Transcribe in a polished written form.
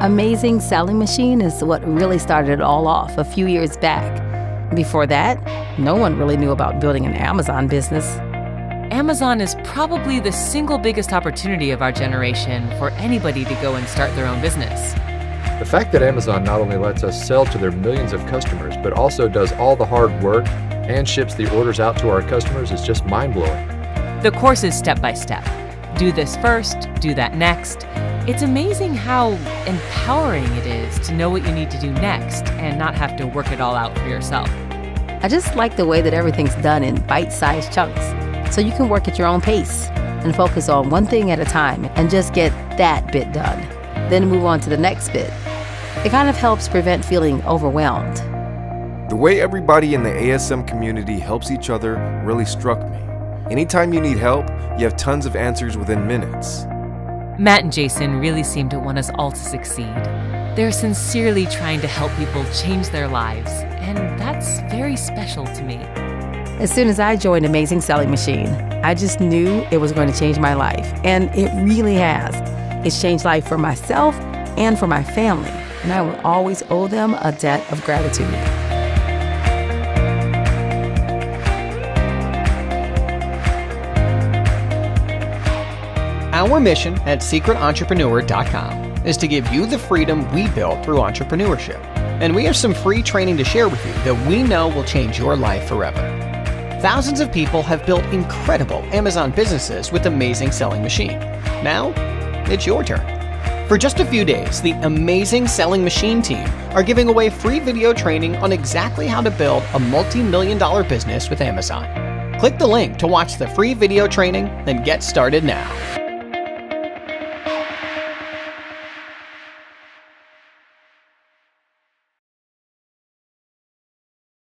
Amazing Selling Machine is what really started it all off a few years back. Before that, no one really knew about building an Amazon business. Amazon is probably the single biggest opportunity of our generation for anybody to go and start their own business. The fact that Amazon not only lets us sell to their millions of customers, but also does all the hard work and ships the orders out to our customers is just mind-blowing. The course is step by step. Do this first, do that next. It's amazing how empowering it is to know what you need to do next and not have to work it all out for yourself. I just like the way that everything's done in bite-sized chunks, so you can work at your own pace and focus on one thing at a time and just get that bit done, then move on to the next bit. It kind of helps prevent feeling overwhelmed. The way everybody in the ASM community helps each other really struck me. Anytime you need help, you have tons of answers within minutes. Matt and Jason really seem to want us all to succeed. They're sincerely trying to help people change their lives, and that's very special to me. As soon as I joined Amazing Selling Machine, I just knew it was going to change my life, and it really has. It's changed life for myself and for my family, and I will always owe them a debt of gratitude. Our mission at secretentrepreneur.com is to give you the freedom we built through entrepreneurship. And we have some free training to share with you that we know will change your life forever. Thousands of people have built incredible Amazon businesses with Amazing Selling Machine. Now, it's your turn. For just a few days, the Amazing Selling Machine team are giving away free video training on exactly how to build a multi-million-dollar business with Amazon. Click the link to watch the free video training and get started now.